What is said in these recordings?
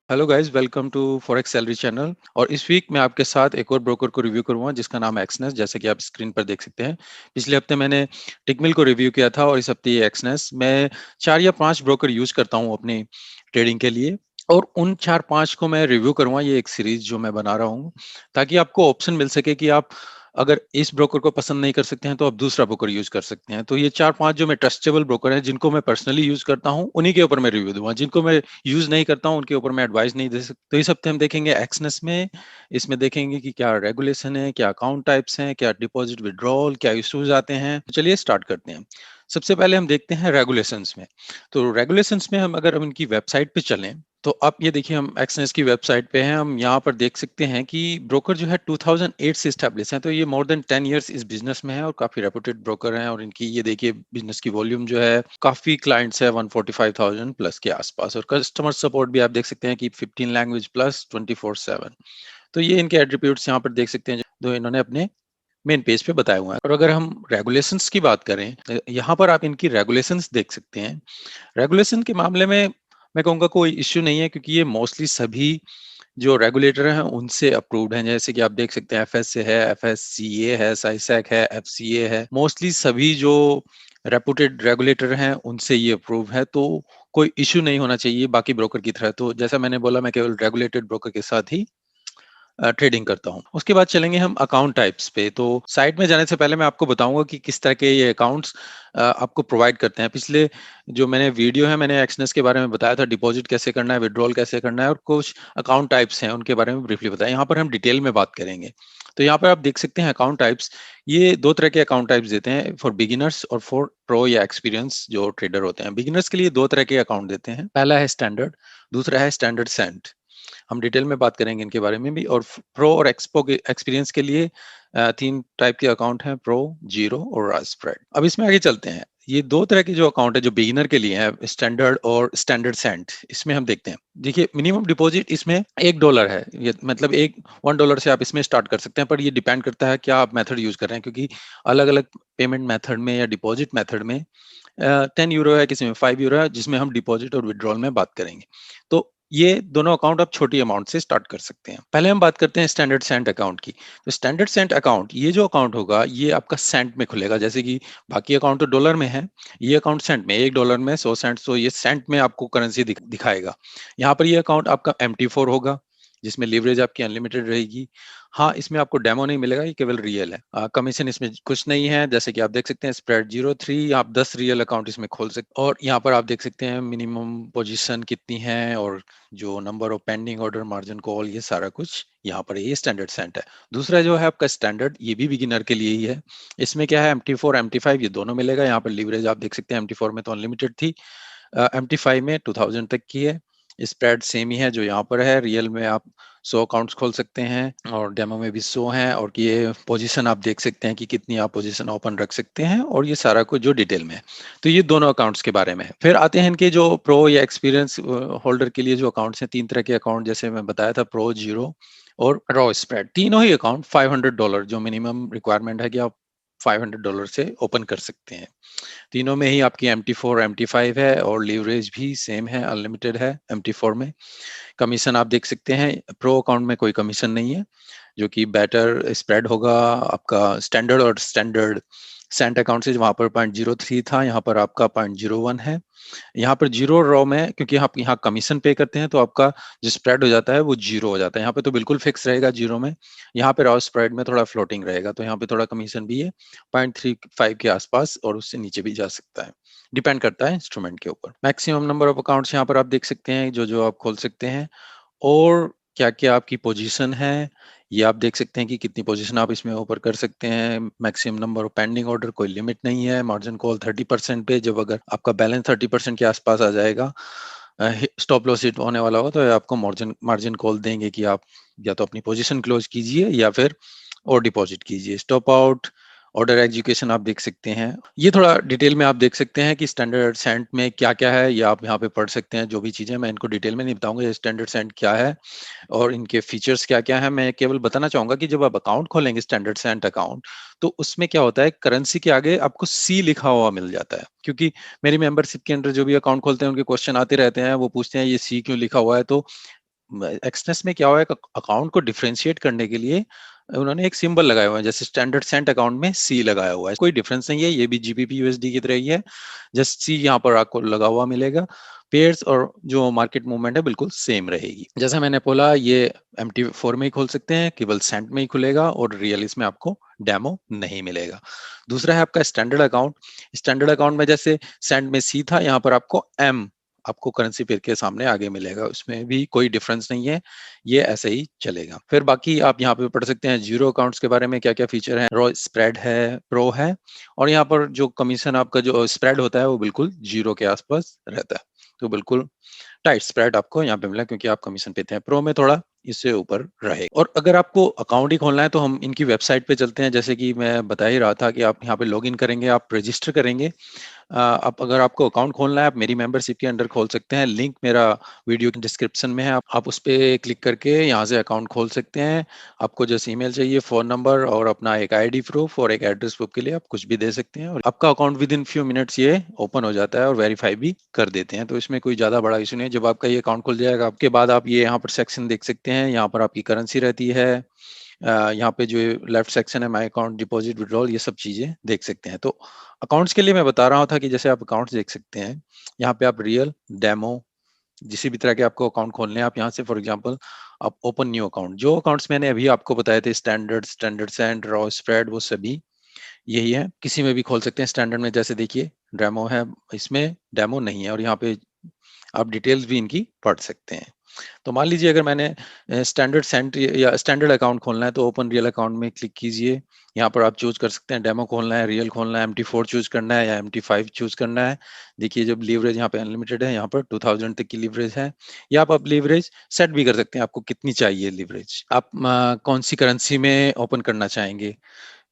Hello guys, welcome to forex salary channel. और इस week मैं आपके साथ एक और ब्रोकर को रिव्यू करूंगा जिसका नाम है एक्सनेस। जैसे कि आप स्क्रीन पर देख सकते हैं, पिछले हफ्ते मैंने टिकमिल को रिव्यू किया था और इस हफ्ते ये एक्सनेस। मैं 4 या 5 ब्रोकर यूज करता हूं अपनी ट्रेडिंग के लिए, और उन 4-5 को मैं रिव्यू करूंगा। ये एक सीरीज जो मैं बना रहा हूँ ताकि आपको ऑप्शन मिल सके कि आप अगर इस ब्रोकर को पसंद नहीं कर सकते हैं तो आप दूसरा ब्रोकर यूज कर सकते हैं। तो ये 4-5 जो मैं ट्रस्टेबल ब्रोकर हैं जिनको मैं पर्सनली यूज करता हूं, उन्हीं के ऊपर मैं रिव्यू दूंगा। जिनको मैं यूज नहीं करता हूं उनके ऊपर मैं एडवाइस नहीं दे सकता। तो इस हफ्ते हम देखेंगे एक्सनेस में। इसमें देखेंगे कि क्या रेगुलेशन है, क्या अकाउंट टाइप्स हैं, क्या डिपॉजिट विड्रॉल, क्या इश्यूज आते हैं। तो चलिए स्टार्ट करते हैं। सबसे पहले हम देखते हैं रेगुलेशंस में। तो रेगुलेशंस में हम अगर हम इनकी वेबसाइट पे चलें तो अब ये देखिए, हम एक्सनेस की वेबसाइट पे हैं। हम यहाँ पर देख सकते हैं कि ब्रोकर जो है 2008 से स्टैब्लिश है। तो ये मोर देन 10 इयर्स इस बिजनेस में है और काफी रेपुटेड ब्रोकर हैं। और इनकी ये देखिए बिजनेस की वॉल्यूम जो है, काफी क्लाइंट्स है 145,000 प्लस के आसपास। और कस्टमर सपोर्ट भी आप देख सकते हैं कि 15 लैंग्वेज प्लस 24/7। तो ये इनके एट्रीब्यूट्स यहाँ पर देख सकते हैं जो इन्होंने अपने मेन पेज पे बताए हुए हैं। और अगर हम रेगुलेशंस की बात करें तो यहाँ पर आप इनकी रेगुलेशंस देख सकते हैं। रेगुलेशन के मामले में मैं कहूँगा कोई इश्यू नहीं है, क्योंकि ये मोस्टली सभी जो रेगुलेटर हैं उनसे अप्रूव्ड हैं। जैसे कि आप देख सकते हैं एफएसए है, एफएससीए है, साइसैक है, एफसीए है। मोस्टली सभी जो रेपुटेड रेगुलेटर हैं उनसे ये अप्रूव है। तो कोई इश्यू नहीं होना चाहिए बाकी ब्रोकर की तरह। तो जैसा मैंने बोला, मैं केवल रेगुलेटेड ब्रोकर के साथ ही ट्रेडिंग करता हूँ। उसके बाद चलेंगे हम अकाउंट टाइप्स पे। तो साइट में जाने से पहले मैं आपको बताऊंगा कि किस तरह के ये अकाउंट्स आपको प्रोवाइड करते हैं। पिछले जो मैंने वीडियो है, मैंने एक्सनेस के बारे में बताया था, डिपॉजिट कैसे करना है, विड्रॉल कैसे करना है, और कुछ अकाउंट टाइप्स हैं उनके बारे में ब्रीफली बताया। यहाँ पर हम डिटेल में बात करेंगे। तो यहाँ पर आप देख सकते हैं अकाउंट टाइप्स। ये दो तरह के अकाउंट टाइप्स देते हैं, फॉर बिगिनर्स और फॉर प्रो या एक्सपीरियंस जो ट्रेडर होते हैं। बिगिनर्स के लिए दो तरह के अकाउंट देते हैं। पहला है स्टैंडर्ड, दूसरा है स्टैंडर्ड सेंट। हम डिटेल में बात करेंगे इनके बारे में भी। और प्रो और एक्सपो के एक्सपीरियंस के लिए 3 टाइप के अकाउंट हैं, प्रो, जीरो और राज स्प्रेड। अब इसमें आगे चलते हैं। ये दो तरह के जो अकाउंट है जो बिगिनर के लिए है, स्टैंडर्ड और स्टैंडर्ड सेंट, इसमें हम देखते हैं। देखिए मिनिमम डिपॉजिट इसमें $1 है। ये मतलब $1 से आप इसमें स्टार्ट कर सकते हैं, पर ये डिपेंड करता है क्या आप मेथड यूज कर रहे हैं, क्योंकि अलग अलग पेमेंट मेथड में या डिपॉजिट मेथड में €10 है, किसी में €5 है, जिसमें हम डिपॉजिट और विड्रॉल में बात करेंगे। तो ये दोनों अकाउंट आप छोटी अमाउंट से स्टार्ट कर सकते हैं। पहले हम बात करते हैं स्टैंडर्ड सेंट अकाउंट की। तो स्टैंडर्ड सेंट अकाउंट, ये जो अकाउंट होगा ये आपका सेंट में खुलेगा। जैसे कि बाकी अकाउंट तो डॉलर में है, ये अकाउंट सेंट में, $1 में 100 सेंट, तो ये सेंट में आपको करेंसी दिखाएगा। यहाँ पर ये अकाउंट आपका MT4 होगा, जिसमें लीवरेज आपकी अनलिमिटेड रहेगी। हाँ, इसमें आपको डेमो नहीं मिलेगा, ये केवल रियल है। कमीशन इसमें कुछ नहीं है। जैसे कि आप देख सकते हैं स्प्रेड 0.3, आप 10 रियल अकाउंट इसमें खोल सकते। और यहाँ पर आप देख सकते हैं मिनिमम पोजीशन कितनी है, और जो number of pending order, margin call, ये सारा कुछ यहाँ पर ये स्टैंडर्ड सेंट है। दूसरा जो है आपका स्टैंडर्ड, ये भी बिगिनर के लिए ही है। इसमें क्या है, MT4 MT5 ये दोनों मिलेगा। यहाँ पर लीवरेज आप देख सकते हैं MT4 में तो अनलिमिटेड थी, MT5 में 2000 तक की है। स्प्रेड सेम ही है जो यहाँ पर है। रियल में आप 100 अकाउंट्स खोल सकते हैं और डेमो में भी 100 हैं। और ये पोजीशन आप देख सकते हैं कि कितनी आप पोजीशन ओपन रख सकते हैं, और ये सारा कुछ जो डिटेल में है। तो ये दोनों अकाउंट्स के बारे में है। फिर आते हैं इनके जो प्रो या एक्सपीरियंस होल्डर के लिए जो अकाउंट्स हैं। 3 तरह के अकाउंट जैसे मैं बताया था, प्रो, जीरो और रॉ स्प्रेड। तीनों ही अकाउंट $500 जो मिनिमम रिक्वायरमेंट है कि आप $500 से ओपन कर सकते हैं। तीनों में ही आपकी MT4 MT5 है, और लीवरेज भी सेम है, अनलिमिटेड है MT4 में। कमीशन आप देख सकते हैं, प्रो अकाउंट में कोई कमीशन नहीं है, जो कि बेटर स्प्रेड होगा आपका स्टैंडर्ड और स्टैंडर्ड सेंट अकाउंट से। वहां पर 0.03 था, यहाँ पर आपका 0.01 है। यहाँ पर जीरो रॉ में, क्योंकि आप यहाँ कमीशन पे करते हैं तो आपका जो स्प्रेड हो जाता है वो जीरो हो जाता है। यहाँ पे तो बिल्कुल फिक्स रहेगा जीरो में। यहाँ पे रॉ स्प्रेड में थोड़ा फ्लोटिंग रहेगा, तो यहाँ पे थोड़ा कमीशन भी है 0.35 के आसपास, और उससे नीचे भी जा सकता है। डिपेंड करता है इंस्ट्रूमेंट के ऊपर। मैक्सिमम नंबर ऑफ अकाउंट्स यहाँ पर आप देख सकते हैं जो जो आप खोल सकते हैं, और क्या क्या आपकी पोजीशन है ये आप देख सकते हैं कि कितनी पोजीशन आप इसमें ऊपर कर सकते हैं। Maximum number of pending order, कोई लिमिट नहीं है। मार्जिन कॉल 30% पे, जब अगर आपका बैलेंस 30% के आसपास आ जाएगा, स्टॉप लॉस हिट होने वाला होगा, तो ये आपको मार्जिन मार्जिन कॉल देंगे कि आप या तो अपनी पोजीशन क्लोज कीजिए या फिर और डिपॉजिट कीजिए। स्टॉप आउट, ऑर्डर एग्जीक्यूशन आप देख सकते हैं। ये थोड़ा डिटेल में आप देख सकते हैं कि स्टैंडर्ड सेंट में क्या क्या है, ये आप यहाँ पे पढ़ सकते हैं। जो भी चीजें मैं इनको डिटेल में नहीं बताऊंगा, ये स्टैंडर्ड सेंट क्या है और इनके फीचर्स क्या क्या है। मैं केवल बताना चाहूंगा कि जब आप अकाउंट खोलेंगे स्टैंडर्ड सेंट अकाउंट, तो उसमें क्या होता है, करेंसी के आगे आपको सी लिखा हुआ मिल जाता है। क्योंकि मेरी मेंबरशिप के अंदर जो भी अकाउंट खोलते हैं उनके क्वेश्चन आते रहते हैं, वो पूछते हैं ये सी क्यों लिखा हुआ है। तो एक्सनेस में क्या हुआ है, अकाउंट को डिफरेंशिएट करने के लिए उन्होंने एक सिंबल लगाया हुआ है, जैसे स्टैंडर्ड सेंट अकाउंट में सी लगाया हुआ है, कोई डिफरेंस नहीं है, ये भी जीबीपी यूएसडी की तरह ही है, जस्ट सी यहाँ पर आपको लगा हुआ मिलेगा। पेयर्स और जो मार्केट मूवमेंट है बिल्कुल सेम रहेगी। जैसा मैंने बोला, ये MT4 में ही खोल सकते हैं, केवल सेंट में ही खुलेगा, और रियल इसमें आपको डेमो नहीं मिलेगा। दूसरा है आपका स्टैंडर्ड अकाउंट। स्टैंडर्ड अकाउंट में जैसे सेंट में सी था, यहाँ पर आपको एम आपको करेंसी पेयर के सामने आगे मिलेगा, उसमें भी कोई डिफरेंस नहीं है, ये ऐसे ही चलेगा। फिर बाकी आप यहाँ पे पढ़ सकते हैं जीरो अकाउंट्स के बारे में, क्या क्या फीचर है, रॉ स्प्रेड है, प्रो है, और यहाँ पर जो कमीशन आपका जो स्प्रेड होता है वो बिल्कुल जीरो के आसपास रहता है, तो बिल्कुल टाइट स्प्रेड आपको यहाँ पे मिला, क्योंकि आप कमीशन पेते हैं। प्रो में थोड़ा इससे ऊपर रहे। और अगर आपको अकाउंट ही खोलना है तो हम इनकी वेबसाइट पे चलते हैं। जैसे कि मैं बता ही रहा था कि आप यहाँ पे लॉगिन करेंगे, आप रजिस्टर करेंगे, आप अगर आपको अकाउंट खोलना है, आप मेरी मेंबरशिप के अंडर खोल सकते हैं। लिंक मेरा वीडियो के डिस्क्रिप्शन में है, आप उस पे क्लिक करके यहाँ से अकाउंट खोल सकते हैं। आपको जैसे ईमेल चाहिए, फोन नंबर और अपना एक आईडी प्रूफ और एक एड्रेस प्रूफ के लिए आप कुछ भी दे सकते हैं, और आपका account with in few minutes ये ओपन हो जाता है और वेरीफाई भी कर देते हैं। तो इसमें कोई ज्यादा बड़ा इशू नहीं है। जब आपका ये अकाउंट खुल जाएगा, आपके बाद आप ये यहाँ पर सेक्शन देख सकते हैं, यहाँ पर आपकी करेंसी रहती है, यहाँ पे जो लेफ्ट सेक्शन है, माय अकाउंट, डिपॉजिट, विड्रॉल, ये सब चीजें देख सकते हैं। तो अकाउंट्स के लिए मैं बता रहा था कि जैसे आप अकाउंट्स देख सकते हैं, यहाँ पे आप रियल, डेमो, जिसी भी तरह के आपको अकाउंट खोलने हैं, आप यहाँ से फॉर एग्जांपल आप ओपन न्यू अकाउंट, जो अकाउंट्स मैंने अभी आपको बताए थे, standard, standard cent, raw spread, वो सभी यही है, किसी में भी खोल सकते हैं। स्टैंडर्ड में जैसे देखिए डेमो है, इसमें डेमो नहीं है, और यहाँ पे आप डिटेल्स भी इनकी पढ़ सकते हैं। तो मान लीजिए अगर मैंने स्टैंडर्ड सेंट या स्टैंडर्ड अकाउंट खोलना है, तो ओपन रियल अकाउंट में क्लिक कीजिए। यहाँ पर आप चूज कर सकते हैं, डेमो खोलना है, रियल खोलना है, MT4 चूज करना है या MT5 चूज करना है। देखिए जब लीवरेज यहाँ पे अनलिमिटेड है, यहाँ पर 2000 तक की लीवरेज है, या आप लीवरेज सेट भी कर सकते हैं, आपको कितनी चाहिए लीवरेज, आप कौन सी करेंसी में ओपन करना चाहेंगे।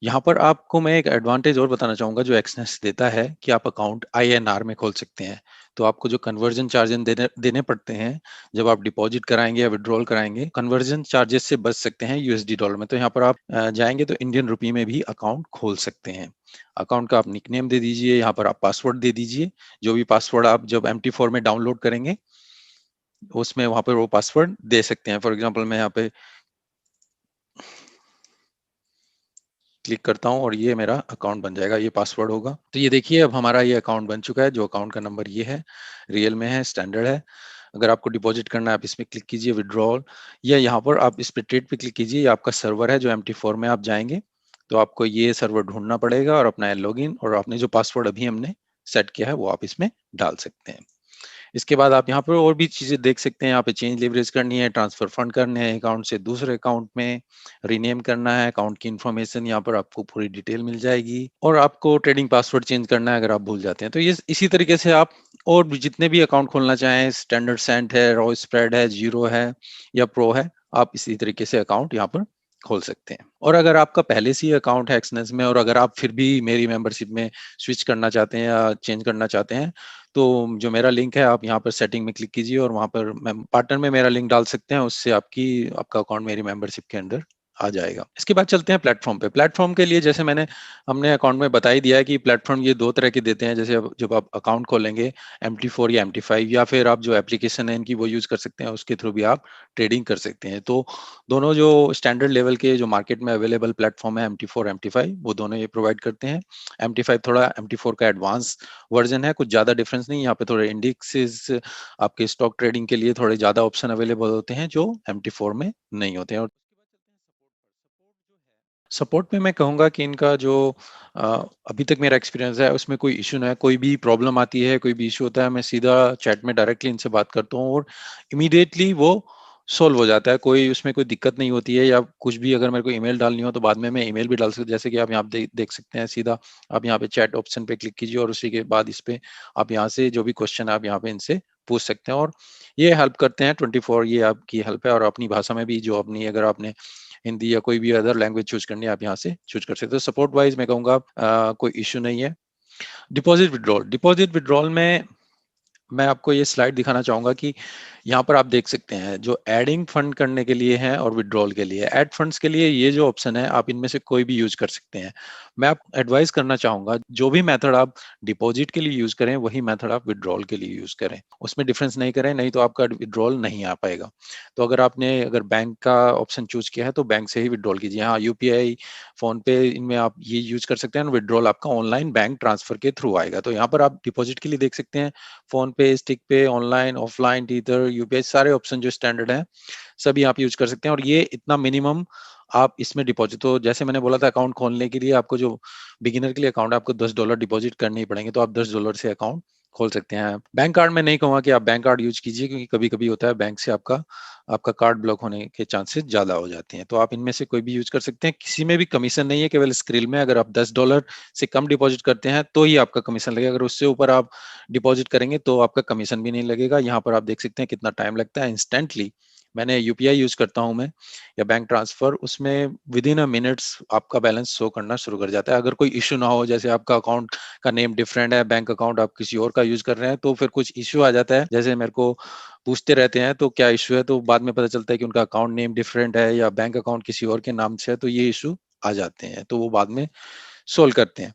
यहाँ पर आपको मैं एक एडवांटेज और बताना चाहूंगा जो एक्सनेस देता है, कि आप अकाउंट INR में खोल सकते हैं। तो आपको जो कन्वर्जन चार्जेस देने देने पड़ते हैं जब आप डिपॉजिट कराएंगे या विड्रॉल कराएंगे, कन्वर्जन चार्जेस से बच सकते हैं USD डॉलर में। तो यहाँ पर आप जाएंगे तो इंडियन रुपी में भी अकाउंट खोल सकते हैं। अकाउंट का आप निकनेम दे दीजिए, यहाँ पर आप पासवर्ड दे दीजिए, जो भी पासवर्ड आप जब MT4 में डाउनलोड करेंगे उसमें वहां पर वो पासवर्ड दे सकते हैं। फॉर एग्जाम्पल मैं यहाँ पे क्लिक करता हूँ और ये मेरा अकाउंट बन जाएगा, ये पासवर्ड होगा। तो ये देखिए अब हमारा ये अकाउंट बन चुका है, जो अकाउंट का नंबर ये है, रियल में है, स्टैंडर्ड है। अगर आपको डिपॉजिट करना है, आप इसमें क्लिक कीजिए, विड्रॉल, या यहाँ पर आप इस पे ट्रेड पे क्लिक कीजिए। ये आपका सर्वर है, जो MT4 में आप जाएंगे तो आपको ये सर्वर ढूंढना पड़ेगा, और अपना लॉगिन और आपने जो पासवर्ड अभी हमने सेट किया है वो आप इसमें डाल सकते हैं। इसके बाद आप यहाँ पर और भी चीजें देख सकते हैं। यहाँ पे चेंज लिवरेज करनी है, ट्रांसफर फंड करने हैं अकाउंट से दूसरे अकाउंट में, रीनेम करना है, अकाउंट की इन्फॉर्मेशन यहाँ पर आपको पूरी डिटेल मिल जाएगी, और आपको ट्रेडिंग पासवर्ड चेंज करना है अगर आप भूल जाते हैं। तो ये इसी तरीके से आप और भी जितने भी अकाउंट खोलना चाहें, स्टैंडर्ड सेंट है, रॉ स्प्रेड है, जीरो है या प्रो है, आप इसी तरीके से अकाउंट यहाँ पर खोल सकते हैं। और अगर आपका पहले से ही अकाउंट है एक्सनेस में, और अगर आप फिर भी मेरी मेंबरशिप में स्विच करना चाहते हैं या चेंज करना चाहते हैं, तो जो मेरा लिंक है, आप यहाँ पर सेटिंग में क्लिक कीजिए और वहां पर पार्टनर में मेरा लिंक डाल सकते हैं, उससे आपका अकाउंट मेरी मेंबरशिप के अंदर आ जाएगा। इसके बाद चलते हैं प्लेटफॉर्म पे। प्लेटफॉर्म के लिए जैसे हमने अकाउंट में बता ही दिया है कि प्लेटफॉर्म ये दो तरह के देते हैं। जैसे जब आप अकाउंट खोलेंगे, MT4 या MT5, या फिर आप जो एप्लीकेशन है इनकी वो यूज कर सकते हैं, उसके थ्रू भी आप ट्रेडिंग कर सकते हैं। तो दोनों जो स्टैंडर्ड लेवल के जो मार्केट में अवेलेबल प्लेटफॉर्म है, MT4 MT5, वो दोनों ये प्रोवाइड करते हैं। MT5 थोड़ा MT4 का एडवांस वर्जन है, कुछ ज्यादा डिफरेंस नहीं। यहाँ पे थोड़े इंडिसेस, आपके स्टॉक ट्रेडिंग के लिए थोड़े ज्यादा ऑप्शन अवेलेबल होते हैं, जो MT4 में नहीं होते हैं। और सपोर्ट में मैं कहूंगा कि इनका जो अ, अभी तक मेरा एक्सपीरियंस है उसमें कोई इशू ना है। कोई भी प्रॉब्लम आती है, कोई भी इशू होता है, मैं सीधा चैट में डायरेक्टली इनसे बात करता हूँ, और इमीडिएटली वो सॉल्व हो जाता है। कोई उसमें कोई दिक्कत नहीं होती है, या कुछ भी अगर मेरे को ईमेल डालनी हो तो बाद में मैं ईमेल भी डाल सकता हूँ। जैसे कि आप यहाँ देख सकते हैं, सीधा आप यहाँ पे चैट ऑप्शन पे क्लिक कीजिए, और उसी के बाद इस पे आप यहाँ से जो भी क्वेश्चन आप यहाँ पे इनसे पूछ सकते हैं, और ये हेल्प करते हैं 24। ये आपकी हेल्प है, और अपनी भाषा में भी, जो अपनी अगर आपने हिंदी या कोई भी अदर लैंग्वेज चूज करनी है, आप यहाँ से चूज कर सकते हो। सपोर्ट वाइज मैं कहूँगा कोई इश्यू नहीं है। डिपॉजिट विड्रॉल में मैं आपको ये स्लाइड दिखाना चाहूँगा कि यहाँ पर आप देख सकते हैं जो एडिंग फंड करने के लिए है और विथड्रॉल के लिए। ऐड फंड्स के लिए ये जो ऑप्शन है आप इनमें से कोई भी यूज़ कर सकते हैं। मैं आपको एडवाइस करना चाहूँगा जो भी मेथड आप डिपॉज़िट के लिए यूज़ करें वही मेथड आप विथड्रॉल के लिए यूज़ करें। उसमें डिफरेंस नहीं करें, नहीं तो आपका विथड्रॉल नहीं आ पाएगा। तो अगर बैंक का ऑप्शन चूज़ किया है तो बैंक से ही विथड्रॉल कीजिए। हाँ, यूपीआई, फ़ोनपे इनमें आप ये यूज़ कर सकते हैं, विथड्रॉल आपका ऑनलाइन बैंक ट्रांसफर के थ्रू आएगा। तो यहाँ पर आप डिपॉज़िट के लिए देख सकते हैं फ़ोन पे, स्टिक पे, ऑनलाइन, ऑफलाइन, टीथर, यूपीआई सारे ऑप्शन जो स्टैंडर्ड हैं, सभी आप यूज़ कर सकते हैं और ये इतना मिनिमम आप इसमें डिपॉज़िट तो जैसे मैंने बोला था अकाउंट खोलने के लिए आपको जो बिगिनर के लिए अकाउंट है आपको $10 डिपॉज़िट करने ही पड़ेंगे, तो आप $10 से अकाउंट खोल सकते हैं। बैंक कार्ड मैं नहीं कहूँगा कि आप बैंक कार्ड यूज़ कीजिए क्योंकि कभी-कभी होता है बैंक से आपका आपका कार्ड ब्लॉक होने के चांसेस ज़्यादा हो जाते हैं। तो आप इनमें से कोई भी यूज़ कर सकते हैं, किसी में भी कमीशन नहीं है, केवल स्क्रिल में अगर आप $10 से कम डिपॉज़िट करते हैं, तो ही आपका कमीशन लगेगा। अगर उससे ऊपर आप डिपॉज़िट करेंगे तो आपका कमीशन भी नहीं लगेगा। यहाँ पर आप देख सकते हैं कितना टाइम लगता है इंस्टेंटली मैंने यूपीआई यूज़ करता हूँ मैं या बैंक ट्रांसफ़र उसमें विदिन अ मिनट्स आपका बैलेंस शो करना शुरू कर जाता है। अगर कोई इश्यू ना हो जैसे आपका अकाउंट का नेम डिफरेंट है, बैंक अकाउंट आप किसी और का यूज़ कर रहे हैं, तो फिर कुछ इश्यू आ जाता है। जैसे मेरे को पूछते रहते हैं तो क्या इश्यू है? तो बाद में पता चलता है कि उनका अकाउंट नेम डिफरेंट है या बैंक अकाउंट किसी और के नाम से है, तो ये इश्यू आ जाते हैं। तो वो बाद में सोल्व करते हैं।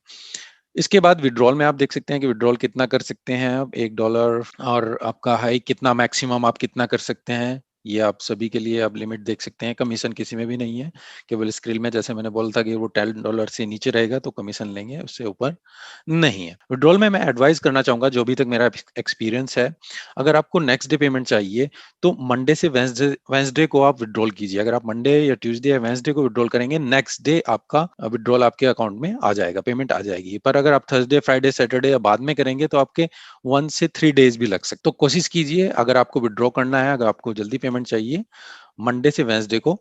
इसके बाद विथड्रॉल में आप देख सकते हैं कि विथड्रॉल कितना कर सकते हैं आप $1 और आपका हाइक कितना मैक्सिमम आप कितना कर सकते हैं, ये आप सभी के लिए आप लिमिट देख सकते हैं। कमीशन किसी में भी नहीं है, केवल स्क्रिल में जैसे मैंने बोला था कि वो $10 से नीचे रहेगा तो कमीशन लेंगे, उससे ऊपर नहीं है। विथड्रॉल में मैं एडवाइस करना चाहूँगा जो अभी तक मेरा एक्सपीरियंस है, अगर आपको नेक्स्ट डे पेमेंट चाहिए तो मंडे से वेडनेसडे वेडनेसडे को आप विथड्रॉल कीजिए। अगर आप मंडे या ट्यूसडे या वेडनेसडे को विथड्रॉल करेंगे, नेक्स्ट डे आपका विथड्रॉल आपके अकाउंट में आ जाएगा, पेमेंट आ जाएगी। पर अगर आप थर्सडे, फ्राइडे, सैटरडे या बाद में करेंगे तो आपके 1 से 3 डेज़ भी लग सकते। तो कोशिश कीजिए अगर आपको विथड्रॉ करना है, अगर आपको जल्दी पेमेंट चाहिए, मंडे से वेडनेसडे को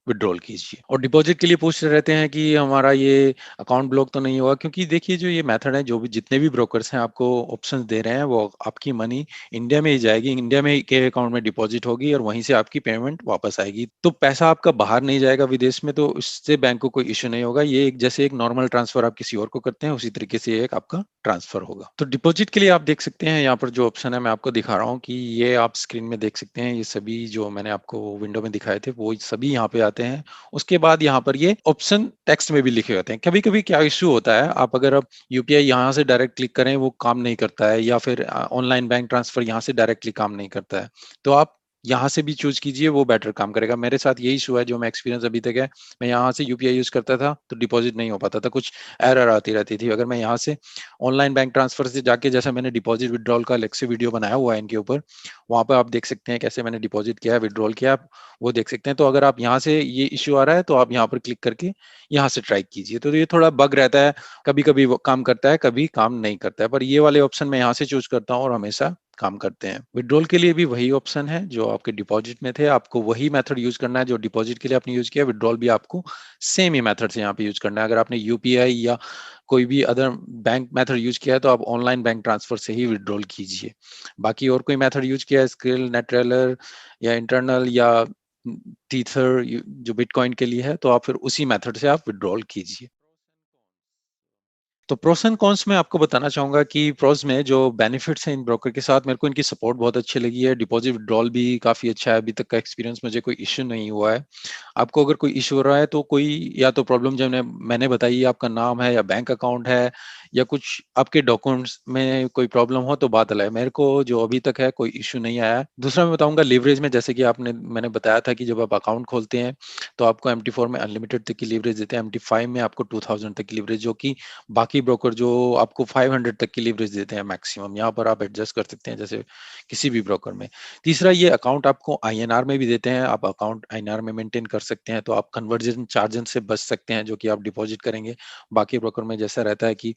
विथड्रॉल कीजिए। और डिपॉजिट के लिए पूछ रहे रहते हैं कि हमारा ये अकाउंट ब्लॉक तो नहीं हुआ क्योंकि देखिए जो ये मेथड है जो भी जितने भी ब्रोकर्स हैं आपको ऑप्शंस दे रहे हैं वो आपकी मनी इंडिया में ही जाएगी, इंडिया में ही के अकाउंट में डिपॉजिट होगी और वहीं से आपकी पेमेंट वापस आएगी। तो पैसा आपका बाहर नहीं जाएगा विदेश में, तो उससे बैंक को कोई इश्यू नहीं होगा। ये एक जैसे एक नॉर्मल ट्रांसफर आप किसी और को करते हैं उसी तरीके से एक आपका ट्रांसफर होगा। तो डिपॉजिट के लिए आप देख सकते हैं यहाँ पर जो ऑप्शन है मैं आपको दिखा रहा हूँ कि ये आप स्क्रीन में देख सकते हैं, ये सभी जो मैंने आपको विंडो में दिखाए थे वो सभी यहाँ पे आते हैं। उसके बाद यहाँ पर ये ऑप्शन टेक्स्ट में भी लिखे होते हैं। कभी-कभी क्या इश्यू होता है, अगर आप यूपीआई यहाँ से डायरेक्ट क्लिक करें वो काम नहीं करता है या फिर ऑनलाइन बैंक ट्रांसफर यहाँ से डायरेक्टली काम नहीं करता है। तो आप यहाँ से भी चूज़ कीजिए, वो बेटर काम करेगा। मेरे साथ यही इश्यू है जो मैं एक्सपीरियंस अभी तक है। मैं यहाँ से यूपीआई यूज़ करता था तो डिपॉज़िट नहीं हो पाता था, कुछ एरर आती रहती थी। अगर मैं यहाँ से ऑनलाइन बैंक ट्रांसफर से जाके जैसा मैंने डिपॉज़िट विथड्रॉल का अलग से वीडियो बनाया हुआ है इनके ऊपर, वहाँ पे आप देख सकते हैं कैसे मैंने डिपॉज़िट किया है, विथड्रॉल किया है, आप वो देख सकते हैं। तो अगर आप यहाँ से ये इश्यू आ रहा है तो आप यहाँ पर क्लिक करके यहाँ से ट्राई कीजिए। तो ये थोड़ा बग रहता है, कभी-कभी वो काम करता है, कभी काम नहीं करता है। पर ये वाले ऑप्शन मैं यहाँ से चूज़ करता हूँ और हमेशा काम करते हैं। विथड्रॉल के लिए भी वही ऑप्शन है जो आपके डिपॉज़िट में थे, आपको वही मेथड यूज़ करना है जो डिपॉज़िट के लिए आपने यूज़ किया, विथड्रॉल भी आपको सेम ही मेथड से यहाँ पे यूज़ करना है। अगर आपने यूपीआई या कोई भी अदर बैंक मेथड यूज़ किया है तो आप ऑनलाइन बैंक ट्रांसफर से ही विथड्रॉल कीजिए। बाकी और कोई मेथड यूज़ किया है स्क्रिल, नेटरेलर या इंटरनल या टीथर जो बिटकॉइन के लिए है तो आप फिर उसी मेथड से आप विथड्रॉल कीजिए। तो प्रोस एंड कॉन्स में आपको बताना चाहूँगा कि प्रोस में जो बेनिफिट्स हैं इन ब्रोकर के साथ मेरे को इनकी सपोर्ट बहुत अच्छी लगी है। डिपॉज़िट विथड्रॉल भी काफ़ी अच्छा है, अभी तक का एक्सपीरियंस मुझे कोई इश्यू नहीं हुआ है। आपको अगर कोई इश्यू हो रहा है तो कोई या तो प्रॉब्लम जो मैंने बताई आपका नाम है या बैंक अकाउंट है या कुछ आपके डॉक्यूमेंट्स में कोई प्रॉब्लम हो तो बात अलग है। मेरे को जो अभी तक है कोई इश्यू नहीं आया है। दूसरा मैं बताऊँगा लीवरेज में जैसे कि मैंने बताया था कि जब आप अकाउंट खोलते हैं तो आपको एमटी4 में अनलिमिटेड तक की लीवरेज देते हैं, एमटी5 में आपको 2000 तक की लीवरेज जो कि बाकी ब्रोकर जो आपको 500 तक की लीवरेज देते हैं मैक्सिमम, यहाँ पर आप एडजस्ट कर सकते हैं जैसे किसी भी ब्रोकर में। तीसरा ये अकाउंट आपको आईएनआर में भी देते हैं, आप अकाउंट आईएनआर में मेंटेन कर सकते हैं तो आप कन्वर्जन चार्जेस से बच सकते हैं जो कि आप डिपॉजिट करेंगे। बाकी ब्रोकर में जैसा रहता है कि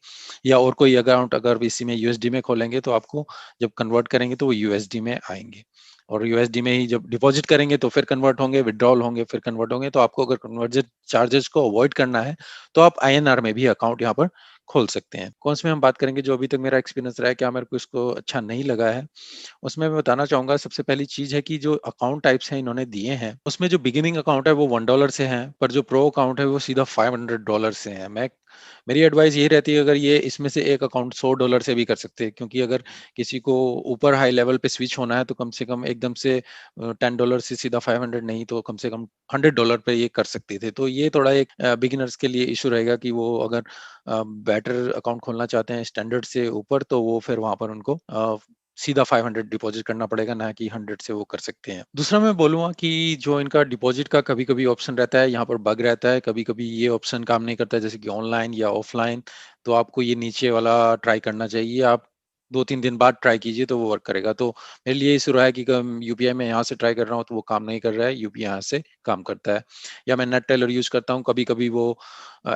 या और कोई अकाउंट अगर इसी में यूएसडी में खोलेंगे तो आपको जब कन्वर्ट करेंगे तो वो यूएसडी में आएंगे और यूएसडी में ही जब डिपॉजिट करेंगे तो फिर कन्वर्ट होंगे, विथड्रॉल होंगे, फिर कन्वर्ट होंगे। तो आपको अगर कन्वर्जन चार्जेस को अवॉइड करना है तो आप आईएनआर में भी अकाउंट यहाँ पर खोल सकते हैं। कौन-से में हम बात करेंगे जो अभी तक मेरा एक्सपीरियंस रहा है, क्या मेरे को इसको अच्छा नहीं लगा है, उसमें मैं बताना चाहूँगा सबसे पहली चीज़ है कि जो अकाउंट टाइप्स हैं इन्होंने दिए हैं, उसमें जो बिगिनिंग अकाउंट है वो $1 से है, पर जो प्रो अकाउंट है वो सीधा $500 से है। मैं मेरी एडवाइस यही रहती है, अगर ये इसमें से एक अकाउंट $100 से भी कर सकते हैं, क्योंकि अगर किसी को ऊपर हाई लेवल पे स्विच होना है तो कम से कम एकदम से $10 से सीधा 500 नहीं तो कम से कम $100 पे ये कर सकते थे। तो ये थोड़ा एक बिगिनर्स के लिए इशू रहेगा कि वो अगर बेटर अकाउंट खोलना चाहते हैं स्टैंडर्ड से ऊपर, तो वो फिर वहां पर उनको सीधा 500 डिपॉजिट करना पड़ेगा, ना कि 100 से वो कर सकते हैं। दूसरा मैं बोलूँगा कि जो इनका डिपॉजिट का कभी-कभी ऑप्शन रहता है, यहाँ पर बग रहता है, कभी-कभी ये ऑप्शन काम नहीं करता है, जैसे कि ऑनलाइन या ऑफलाइन, तो आपको ये नीचे वाला ट्राई करना चाहिए। आप 2-3 दिन बाद ट्राई कीजिए तो वो वर्क करेगा। तो मेरे लिए इशू रहा है कि कम यूपीआई में यहाँ से ट्राई कर रहा हूँ तो वो काम नहीं कर रहा है, यूपीआई यहाँ से काम करता है। या मैं नेट टेलर यूज़ करता हूँ, कभी-कभी वो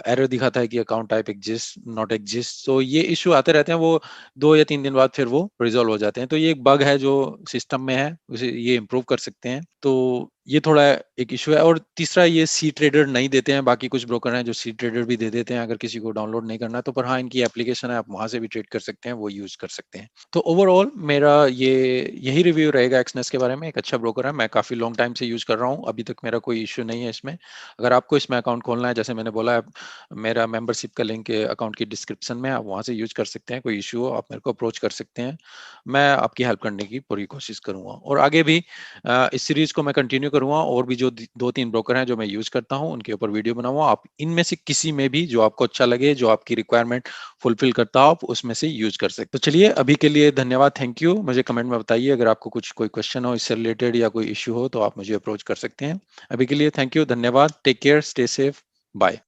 एरर दिखाता है कि account type exist, not exist. तो ये इश्यू आते रहते हैं, वो 2 या 3 दिन बाद फिर वो रिज़ॉल्व हो जाते हैं। तो ये एक बग है जो सिस्टम में है, उसे ये इम्प्रूव कर सकते हैं। तो ये थोड़ा एक इश्यू है। और तीसरा, ये सी ट्रेडर नहीं देते हैं, बाकी कुछ ब्रोकर हैं जो सी ट्रेडर भी दे देते हैं अगर किसी को डाउनलोड नहीं करना है तो। पर हाँ, इनकी एप्लीकेशन है, आप वहाँ से भी ट्रेड कर सकते हैं, वो यूज़ कर सकते हैं। तो ओवरऑल मेरा ये यही रिव्यू रहेगा एक्सनेस के बारे में। एक अच्छा ब्रोकर है, मैं काफ़ी लॉन्ग टाइम से यूज़ कर रहा हूँ, अभी तक मेरा कोई इश्यू नहीं है इसमें। अगर आपको इसमें अकाउंट खोलना है, जैसे मैंने बोला है, मेरा मेंबरशिप का लिंक अकाउंट की डिस्क्रिप्शन में है, आप वहाँ से यूज़ कर सकते हैं। कोई इश्यू हो आप मेरे को अप्रोच कर सकते हैं, मैं आपकी हेल्प करने की पूरी कोशिश करूँगा। और आगे भी इस सीरीज़ को मैं कंटिन्यू करूँगा, और भी जो 2-3 ब्रोकर हैं जो मैं यूज़ करता हूँ, उनके ऊपर वीडियो बनाऊँगा। आप इनमें से किसी में भी जो आपको अच्छा लगे, जो आपकी रिक्वायरमेंट फुलफिल करता हो, आप उसमें से यूज़ कर सकते हो। तो चलिए, अभी के लिए धन्यवाद, थैंक यू। मुझे कमेंट में बताइए अगर आपको कुछ कोई क्वेश्चन हो इससे रिलेटेड या कोई इश्यू हो तो आप मुझे अप्रोच कर सकते हैं। अभी के लिए थैंक यू, धन्यवाद, take care, stay safe, bye.